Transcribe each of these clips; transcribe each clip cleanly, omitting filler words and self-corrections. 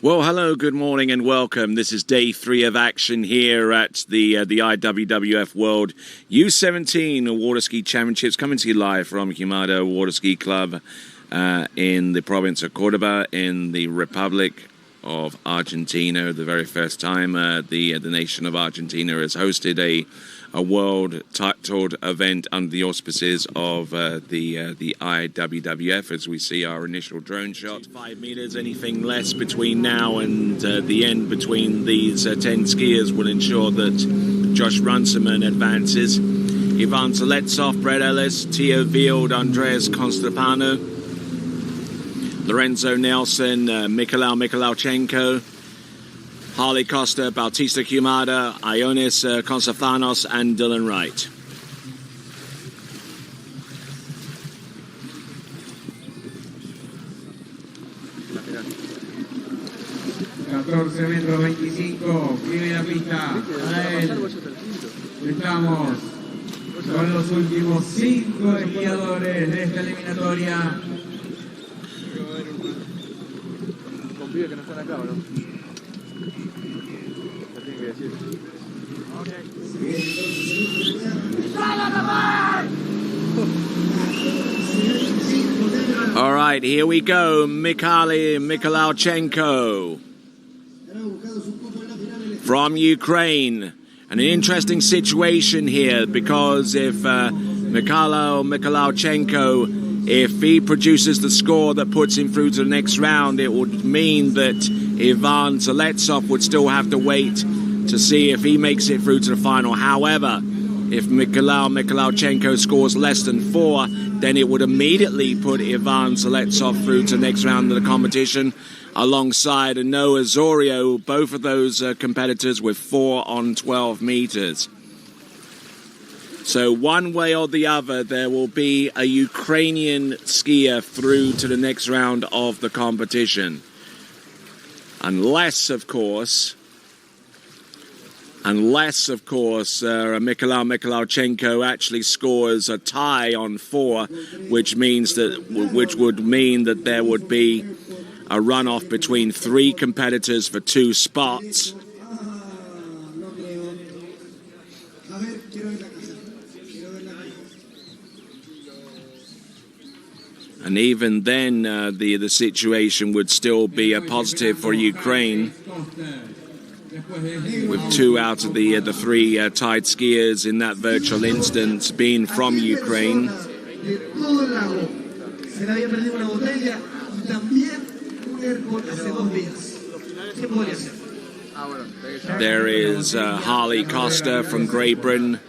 Well, hello, good morning and welcome. This is day 3 of action here at the IWWF World U17 Water Ski Championships, coming to you live from Yamato Water Ski Club in the province of Cordoba in the Republic of Argentina. The very first time the nation of Argentina has hosted a world titled event under the auspices of the IWWF, as we see our initial drone shot. 5 meters, anything less between now and the end between these 10 skiers will ensure that Josh Runciman advances. Ivan Zaletsov, Brett Ellis, Theo Wield, Andreas Constapano, Lorenzo Nelson, Mykhailichenko, Harley Costa, Bautista Kumada, Ionis Consafanos, and Dylan Wright. Metros 25, primera pista. Estamos con los últimos 5 esquiadores de esta eliminatoria. Confío que no están acá, ¿no? Que decir. All right, here we go. Mykhailichenko from Ukraine. And an interesting situation here, because if Mykhailichenko, if he produces the score that puts him through to the next round, it would mean that Ivan Zaletsov would still have to wait to see if he makes it through to the final. However, if Mykhailichenko scores less than 4, then it would immediately put Ivan Zaletsov through to the next round of the competition, alongside Noah Zorio, both of those competitors with 4 on 12 meters. So one way or the other, there will be a Ukrainian skier through to the next round of the competition. Unless, of course, Mykhailichenko actually scores a tie on 4, which would mean that there would be a runoff between 3 competitors for 2 spots. And even then, the situation would still be a positive for Ukraine, with 2 out of the 3 tied skiers in that virtual instance being from Ukraine. There is Harley Costa from Great Britain,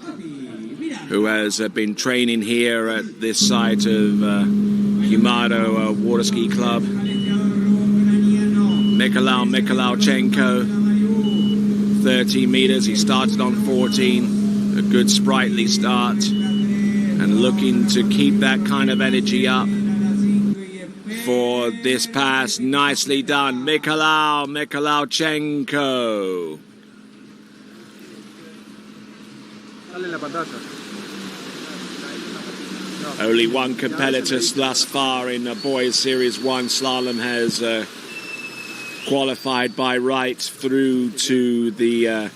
who has been training here at this site of Yamato Water Ski Club. Mykhailichenko, 30 meters. He started on 14. A good sprightly start, and looking to keep that kind of energy up for this pass. Nicely done, Mykhailichenko. Only one competitor thus far in the boys Series 1 slalom has qualified by right through to the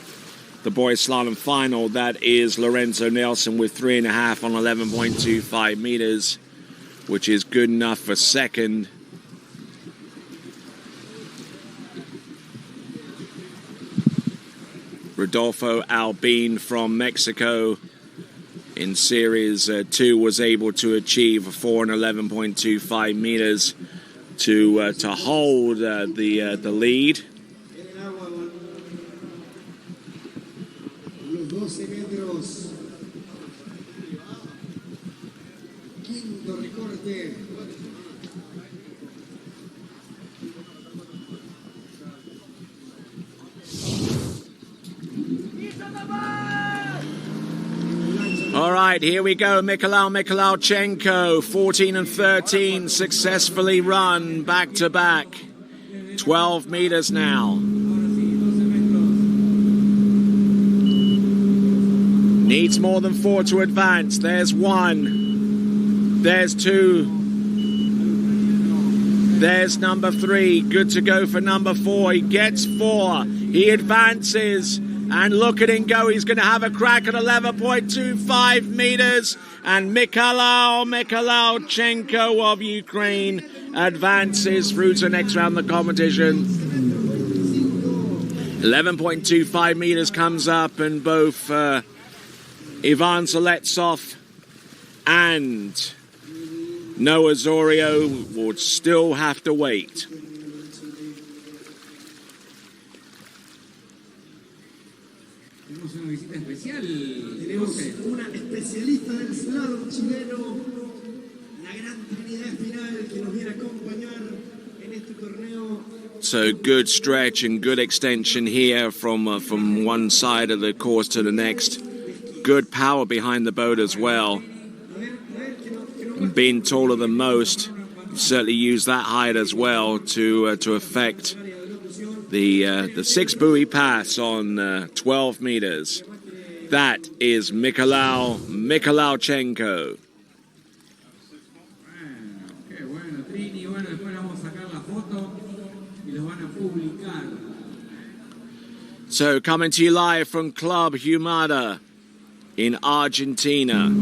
boys slalom final. That is Lorenzo Nelson with 3.5 on 11.25 meters, which is good enough for second. Rodolfo Albin from Mexico in Series 2 was able to achieve 4 and 11.25 meters to hold the lead. All right, here we go. Mykhailichenko, 14 and 13, successfully run back to back. 12 meters now. Needs more than 4 to advance. There's 1. There's 2. There's number 3, good to go for number 4. He gets 4. He advances. And look at him go. He's going to have a crack at 11.25 meters. And Mykhailichenko of Ukraine advances through to the next round of the competition. 11.25 meters comes up, and both Ivan Zaletsov and Noah Zorio would still have to wait. Tenemos una visita especial. Tenemos una especialista del slalom chileno, la gran Trinidad final que nos viene a acompañar en este torneo. So good stretch and good extension here from one side of the course to the next. Good power behind the boat as well. And being taller than most, certainly use that height as well to affect the 6 buoy pass on 12 meters. That is Mykhailichenko. Qué bueno, Trini. Bueno, después vamos a sacar la foto y los van a publicar. So coming to you live from Club Humada in Argentina,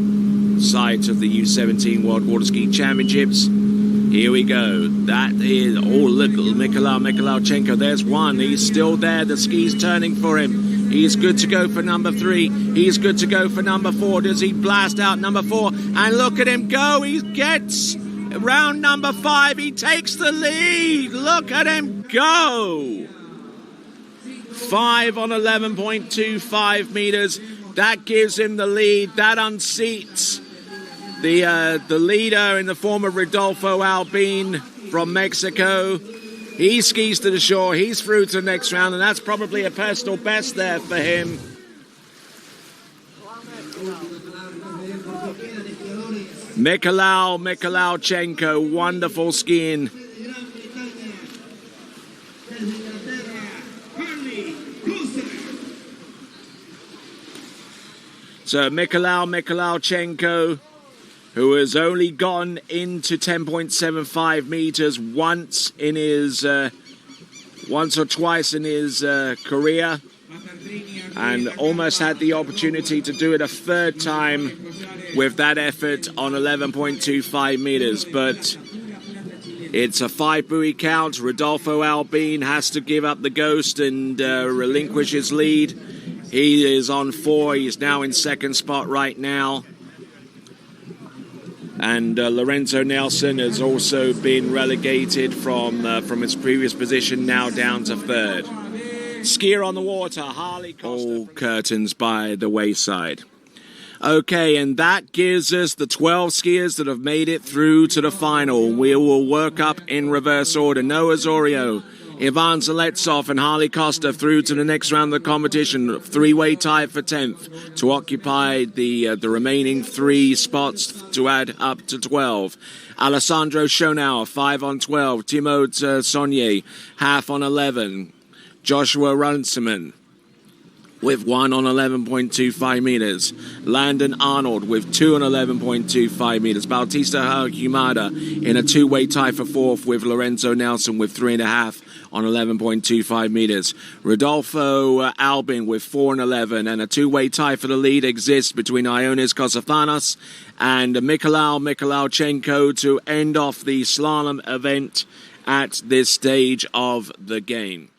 site of the U17 World Water Ski Championships. Here we go. That is, oh look, Mykhailichenko. There's one. He's still there. The ski's turning for him. He's good to go for number 3. He's good to go for number 4. Does he blast out number 4? And look at him go. He gets round number 5. He takes the lead. Look at him go. 5 on 11.25 meters. That gives him the lead. That unseats the leader in the form of Rodolfo Albin from Mexico. He skis to the shore. He's through to the next round, and that's probably a personal best there for him. Mykhailichenko, wonderful skiing. So Mykhailichenko, who has only gone into 10.75 meters once or twice in his career, and almost had the opportunity to do it a 3rd time with that effort on 11.25 meters. But it's a 5 buoy count. Rodolfo Albin has to give up the ghost and relinquish his lead. He is on 4. He's now in 2nd spot right now. And Lorenzo Nelson has also been relegated from his previous position, now down to 3rd. Skier on the water, Harley Costa. All curtains by the wayside. Okay, and that gives us the 12 skiers that have made it through to the final. We will work up in reverse order. Noah Zorio, Ivan Zaletsov and Harley Costa through to the next round of the competition. 3-way tie for 10th to occupy the remaining 3 spots to add up to 12. Alessandro Schonauer, 5 on 12. Timothée Saunier, half on 11. Joshua Runciman with 1 on 11.25 meters. Landon Arnold with 2 on 11.25 meters. Bautista Humada in a 2-way tie for 4th with Lorenzo Nelson with 3.5 on 11.25 meters. Rodolfo Albin with 4 and 11, and a 2-way tie for the lead exists between Ioannis Kosophanos and Mykhailichenko to end off the slalom event at this stage of the game.